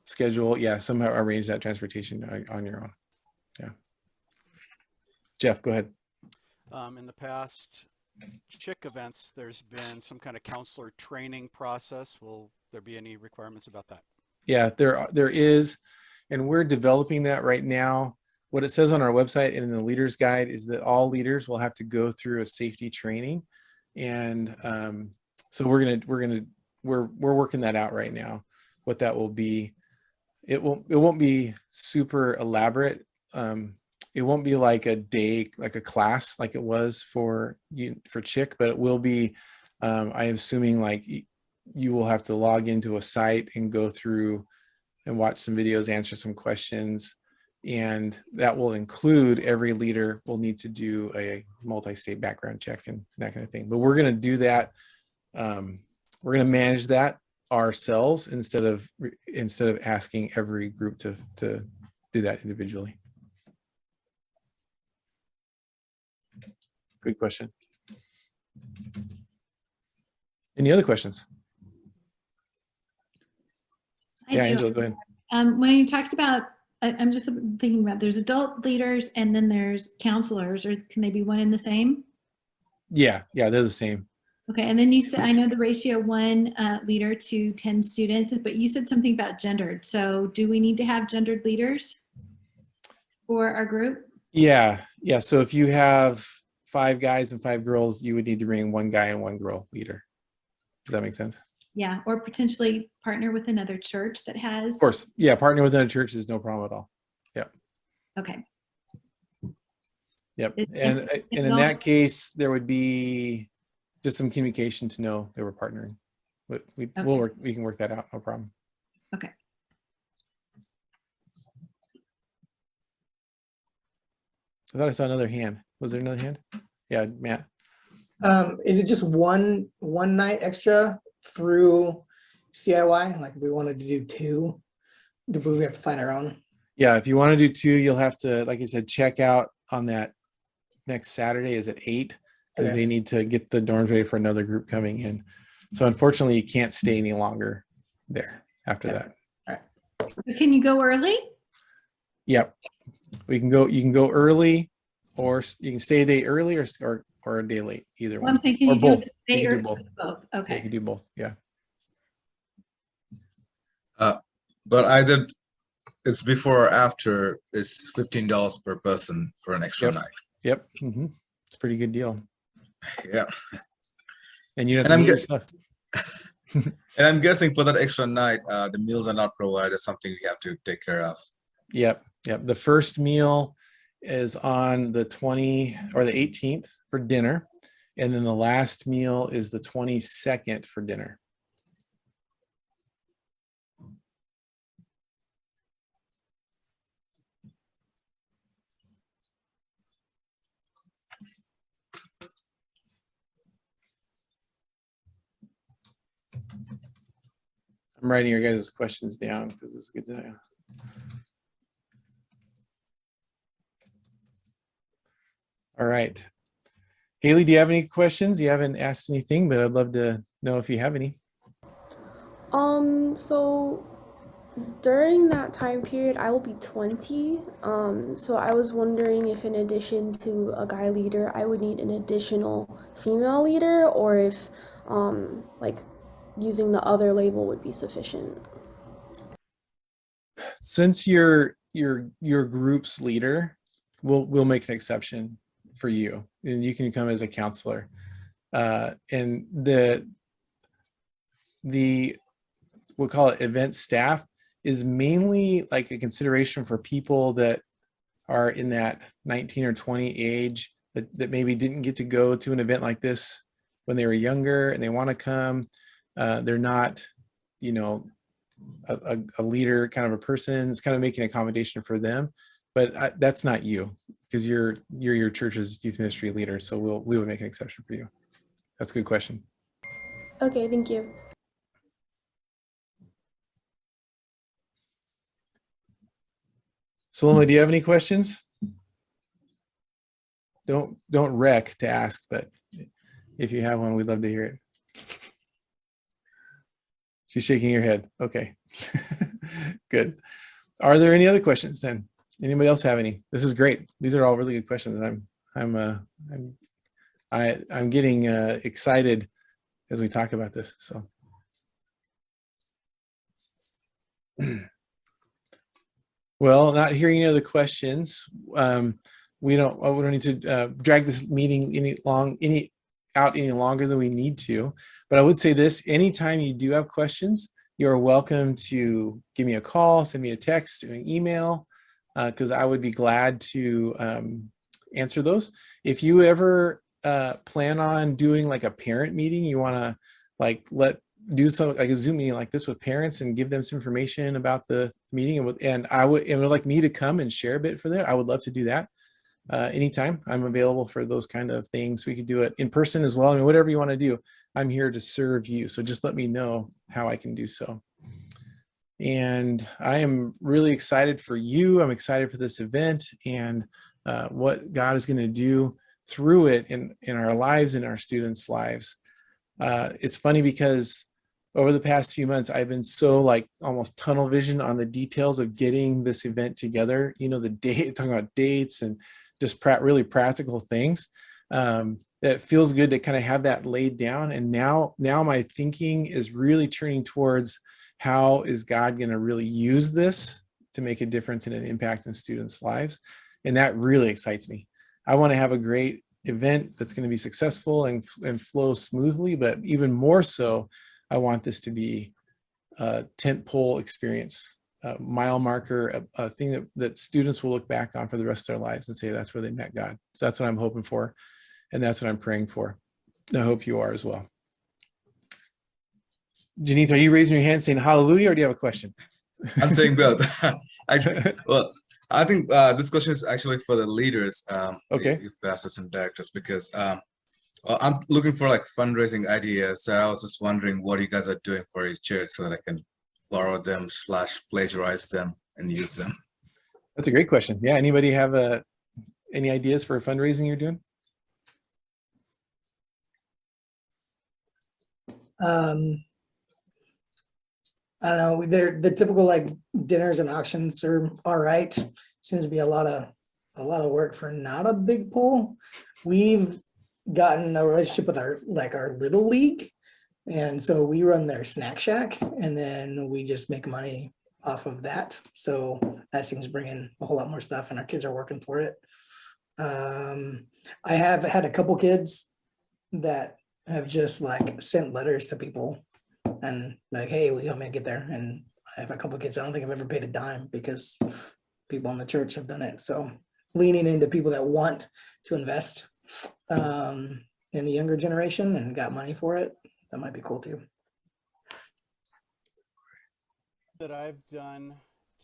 schedule, somehow arrange that transportation on your own. Yeah. Jeff, go ahead. In the past CHIC events, there's been some kind of counselor training process. Will there be any requirements about that? Yeah, there is, and we're developing that right now. What it says on our website and in the leaders guide is that all leaders will have to go through a safety training, and so we're working that out right now. What that will be, it won't be super elaborate. It won't be like a day, like a class, like it was for CHIC, but it will be. I'm assuming like you will have to log into a site and go through and watch some videos, answer some questions. And that will include every leader will need to do a multi-state background check and that kind of thing. But we're going to do that. We're going to manage that ourselves instead of asking every group to do that individually. Good question. Any other questions? I Yeah, do. Angela, go ahead. When you talked about, I'm just thinking about, there's adult leaders and then there's counselors, or can they be one and the same? Yeah, they're the same. Okay, and then you said, I know the ratio 1 leader to 10 students, but you said something about gendered. So do we need to have gendered leaders for our group? Yeah. So if you have 5 guys and 5 girls, you would need to bring 1 guy and 1 girl leader. Does that make sense? Yeah, or potentially partner with another church that has. Of course. Yeah, partner with another church is no problem at all. Okay. Yep. It- And it- in it's that case, there would be just some communication to know they were partnering. But we can work that out, no problem. Okay. I thought I saw another hand. Was there another hand? Yeah, Matt. Is it just one night extra through CIY? Like if we wanted to do 2, do we have to find our own? Yeah, if you want to do 2, you'll have to, like I said, check out on that next Saturday is at 8 because Okay. they need to get the dorms ready for another group coming in. So unfortunately, you can't stay any longer there after that. But can you go early? Yep. You can go early, or you can stay a day early or a day late, either Well, I'm one. saying, can Or you do both. it the day You can or do both. both? Yeah, you Okay. can do both. Yeah. But either it's before or after is $15 per person for an extra Yep. night. Yep. It's a pretty good deal. Yeah. And you don't And have I'm to get get- your stuff. And I'm guessing for that extra night, the meals are not provided, something we have to take care of. Yep. The first meal is on the 20 or the 18th for dinner. And then the last meal is the 22nd for dinner. I'm writing your guys' questions down because it's good to know. All right. Haley, do you have any questions? You haven't asked anything, but I'd love to know if you have any. So During that time period, I will be 20. So I was wondering if, in addition to a guy leader, I would need an additional female leader, or if, like, using the other label would be sufficient. Since you're group's leader, we'll make an exception for you, and you can come as a counselor. And the we'll call it event staff is mainly like a consideration for people that are in that 19 or 20 age that maybe didn't get to go to an event like this when they were younger and they want to come. They're not, you know, a leader kind of a person. It's kind of making accommodation for them, but that's not you, because you're your church's youth ministry leader. So we would make an exception for you. That's a good question. Okay, thank you. Saloma, do you have any questions? Don't wreck to ask, but if you have one, we'd love to hear it. She's shaking her head. Okay. Good. Are there any other questions then? Anybody else have any? This is great. These are all really good questions. I'm getting excited as we talk about this. So well, not hearing any other questions. We don't need to drag this meeting out any longer than we need to. But I would say this: anytime you do have questions, you are welcome to give me a call, send me a text, or an email, because I would be glad to answer those. If you ever plan on doing like a parent meeting, you want to like do some like a Zoom meeting like this with parents and give them some information about the meeting, and would like me to come and share a bit for that, I would love to do that. Anytime I'm available for those kind of things. We could do it in person as well. I mean, whatever you want to do, I'm here to serve you. So just let me know how I can do so. And I am really excited for you. I'm excited for this event and what God is going to do through it in our lives, in our students' lives. It's funny because over the past few months, I've been so like almost tunnel vision on the details of getting this event together. You know, the date, talking about dates and just really practical things. That feels good to kind of have that laid down. And now my thinking is really turning towards how is God going to really use this to make a difference and an impact in students' lives. And that really excites me. I want to have a great event that's going to be successful and flow smoothly, but even more so, I want this to be a tentpole experience, a mile marker, a thing that students will look back on for the rest of their lives and say that's where they met God. So that's what I'm hoping for, and that's what I'm praying for. And I hope you are as well. Janith, are you raising your hand saying hallelujah, or do you have a question? I'm saying both. Actually, well, I think this question is actually for the leaders, Okay. youth pastors and directors, because I'm looking for like fundraising ideas. So I was just wondering what you guys are doing for your church so that I can borrow them / plagiarize them and use them. That's a great question. Yeah. Anybody have any ideas for fundraising you're doing? I don't know, the typical like dinners and auctions are all right. Seems to be a lot of work for not a big pool. We've gotten a relationship with our little league, and so we run their snack shack, and then we just make money off of that. So that seems to bring in a whole lot more stuff, and our kids are working for it. I have had a couple kids that have just like sent letters to people and like, hey, will you help me get there? And I have a couple kids, I don't think I've ever paid a dime because people in the church have done it. So leaning into people that want to invest in the younger generation and got money for it, that might be cool too. That I've done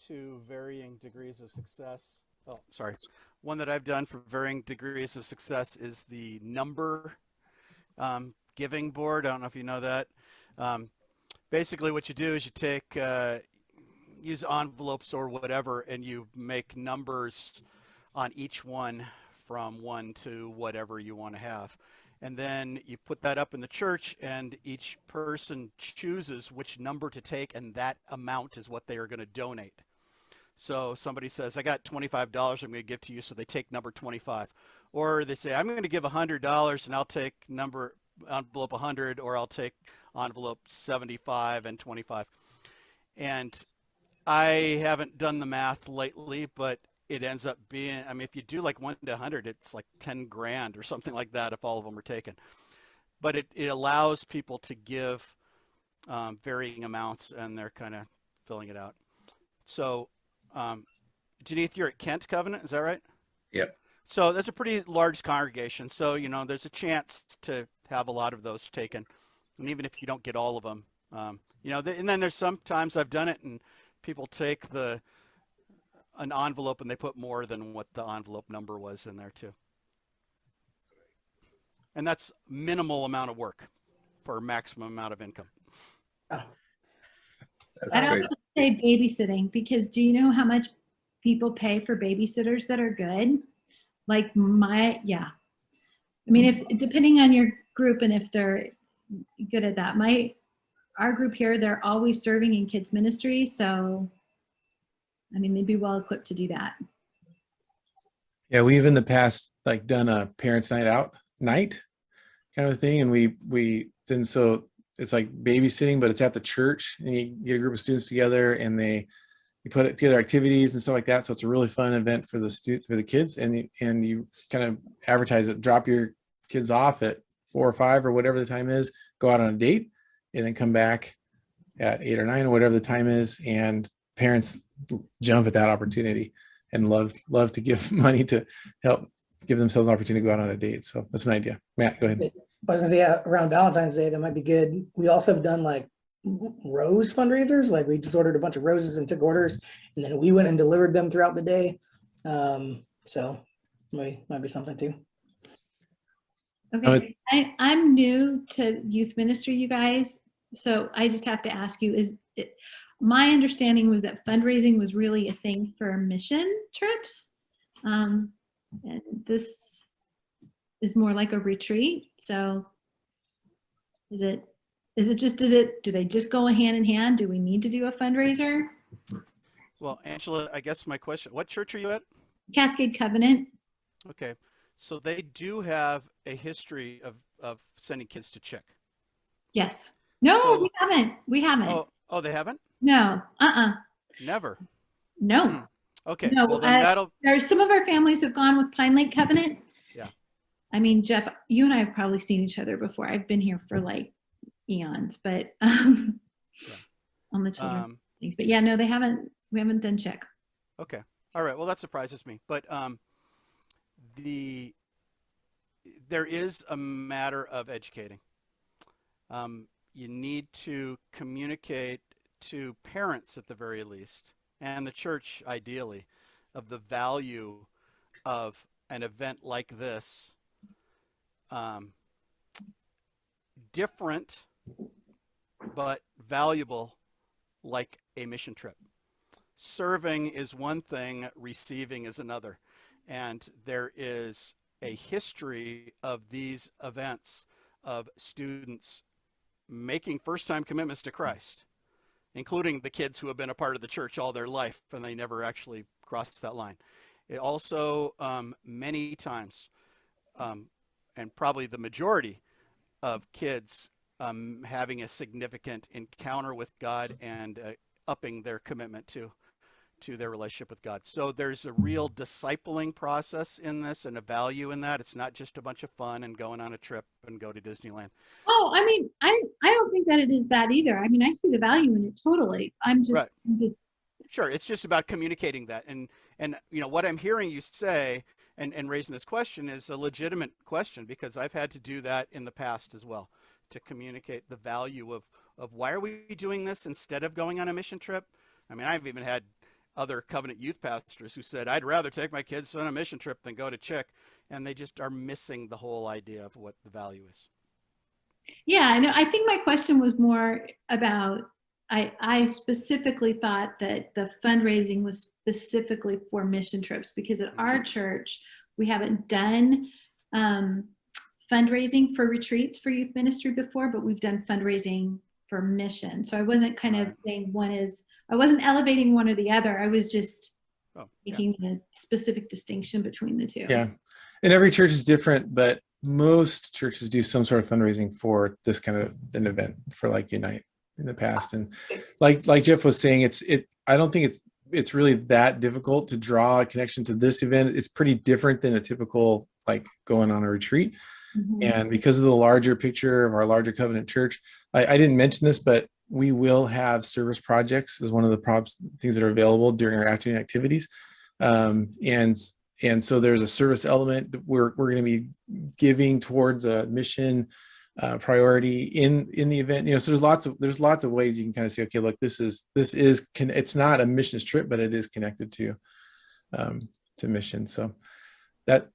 to varying degrees of success. Oh, sorry. One that I've done for varying degrees of success is the number giving board. I don't know if you know that. Basically what you do is you take, use envelopes or whatever, and you make numbers on each one from 1 to whatever you want to have. And then you put that up in the church, and each person chooses which number to take, and that amount is what they are going to donate. So somebody says, I got $25 I'm going to give to you, so they take number 25. Or they say, I'm going to give $100 and I'll take envelope 100, or I'll take envelope 75 and 25. And I haven't done the math lately, but it ends up being, I mean, if you do like 1 to 100, it's like 10 grand or something like that if all of them are taken. But it allows people to give varying amounts, and they're kind of filling it out. So, Janeth, you're at Kent Covenant, is that right? Yep. So that's a pretty large congregation. So, you know, there's a chance to have a lot of those taken. And even if you don't get all of them, you know, and then there's sometimes I've done it and people take an envelope and they put more than what the envelope number was in there too. And that's minimal amount of work for maximum amount of income. Oh, That's I'd great. also say babysitting, because do you know how much people pay for babysitters that are good? Like yeah. I mean, if depending on your group and if they're good at that, our group here, they're always serving in kids ministry. So, I mean, they'd be well equipped to do that. Yeah, we've in the past like done a parents' night out night kind of a thing, and we then so it's like babysitting, but it's at the church, and you get a group of students together, and you put it together activities and stuff like that. So it's a really fun event for the kids, and you kind of advertise it. Drop your kids off at 4 or 5 or whatever the time is. Go out on a date, and then come back at 8 or 9 or whatever the time is, and parents jump at that opportunity and love to give money to help give themselves an opportunity to go out on a date. So that's an idea. Matt, go ahead. I was gonna say, yeah, around Valentine's Day, that might be good. We also have done like rose fundraisers. Like we just ordered a bunch of roses and took orders, and then we went and delivered them throughout the day. So might be something too. Okay, I'm new to youth ministry, you guys. So I just have to ask you, my understanding was that fundraising was really a thing for mission trips. And this is more like a retreat. So do they just go hand in hand? Do we need to do a fundraiser? Well, Angela, I guess my question, what church are you at? Cascade Covenant. Okay. So they do have a history of sending kids to Chick. Yes. No, So- we haven't. We haven't. Oh, they haven't? No. Never. No. Okay. No, well, then that'll, There's some of our families have gone with Pine Lake Covenant. Yeah. I mean, Jeff, you and I have probably seen each other before. I've been here for like eons, but on the children things. But yeah, no, we haven't done Chick. okay. All right. Well, that surprises me. But there is a matter of educating. You need to communicate to parents at the very least, and the church ideally, of the value of an event like this. Different, but valuable, like a mission trip. Serving is one thing, receiving is another. And there is a history of these events of students making first-time commitments to Christ, including the kids who have been a part of the church all their life and they never actually crossed that line. It also, many times, and probably the majority of kids having a significant encounter with God and upping their commitment to their relationship with God. So there's a real discipling process in this and a value in that. It's not just a bunch of fun and going on a trip and go to Disneyland. Oh, I mean, I don't think that it is that either. I mean, I see the value in it totally. I'm just Sure, it's just about communicating that. And you know, what I'm hearing you say and raising this question is a legitimate question, because I've had to do that in the past as well, to communicate the value of why are we doing this instead of going on a mission trip. I mean, I've even had other covenant youth pastors who said, I'd rather take my kids on a mission trip than go to Chick. And they just are missing the whole idea of what the value is. Yeah, I know. I think my question was more about, I specifically thought that the fundraising was specifically for mission trips, because at our church, we haven't done fundraising for retreats for youth ministry before, but we've done fundraising for mission. So I wasn't kind of Right. saying I wasn't elevating one or the other. I was just Oh, yeah. making a specific distinction between the two. Yeah. And every church is different, but most churches do some sort of fundraising for this kind of an event, for like Unite in the past. And like Jeff was saying, I don't think it's really that difficult to draw a connection to this event. It's pretty different than a typical like going on a retreat. Mhm. And because of the larger picture of our larger covenant church, I didn't mention this, but we will have service projects as one of the things that are available during our afternoon activities. And so there's a service element that we're going to be giving towards a mission priority in the event. So there's lots of ways you can kind of say, okay, look, it's not a missions trip, but it is connected to mission. So that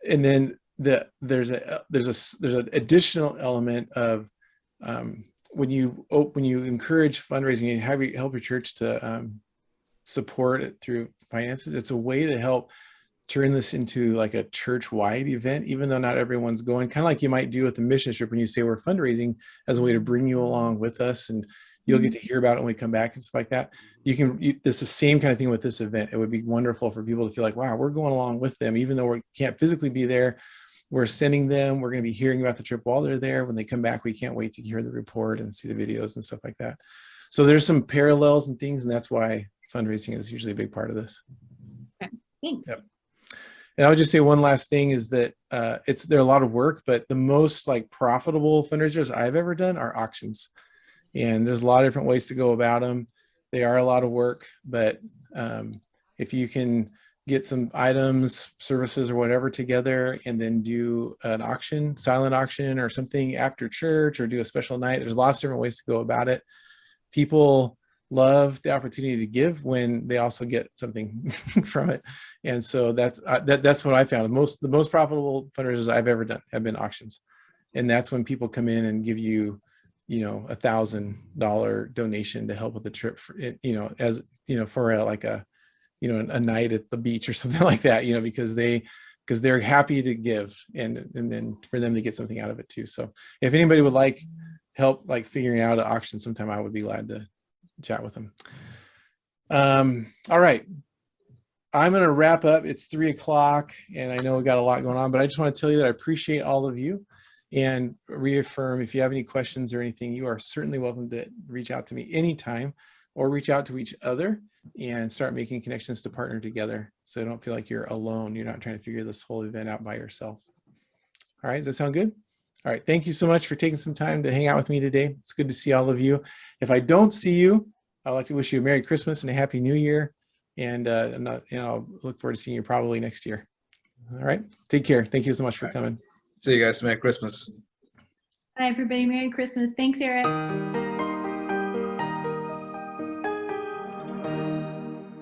and then there's an additional element of when you encourage fundraising, you help your church to support it through finances. It's a way to help turn this into like a church-wide event, even though not everyone's going, kind of like you might do with the mission trip when you say we're fundraising as a way to bring you along with us, and you'll get to hear about it when we come back and stuff like that. It's the same kind of thing with this event. It would be wonderful for people to feel like, wow, we're going along with them, even though we can't physically be there. We're sending them, we're going to be hearing about the trip while they're there. When they come back, we can't wait to hear the report and see the videos and stuff like that. So there's some parallels and things, and that's why fundraising is usually a big part of this. Okay. Thanks. Yep. And I would just say one last thing is that they're a lot of work, but the most like profitable fundraisers I've ever done are auctions. And there's a lot of different ways to go about them. They are a lot of work, but if you can get some items, services, or whatever together, and then do an auction, silent auction or something after church, or do a special night, there's lots of different ways to go about it. People love the opportunity to give when they also get something from it. And so that's what I found. The most profitable fundraisers I've ever done have been auctions. And that's when people come in and give you, $1,000 donation to help with the trip for it, for a night at the beach or something like that, because they're happy to give, and then for them to get something out of it too. So if anybody would like help like figuring out an auction sometime, I would be glad to chat with them. All right. I'm going to wrap up. It's 3:00 and I know we got a lot going on, but I just want to tell you that I appreciate all of you, and reaffirm, if you have any questions or anything, you are certainly welcome to reach out to me anytime, or reach out to each other and start making connections to partner together. So don't feel like you're alone. You're not trying to figure this whole event out by yourself. All right. Does that sound good? All right. Thank you so much for taking some time to hang out with me today. It's good to see all of you. If I don't see you, I'd like to wish you a Merry Christmas and a Happy New Year. And I'll look forward to seeing you probably next year. All right. Take care. Thank you so much for coming. See you guys. Merry Christmas. Bye, everybody. Merry Christmas. Thanks, Eric.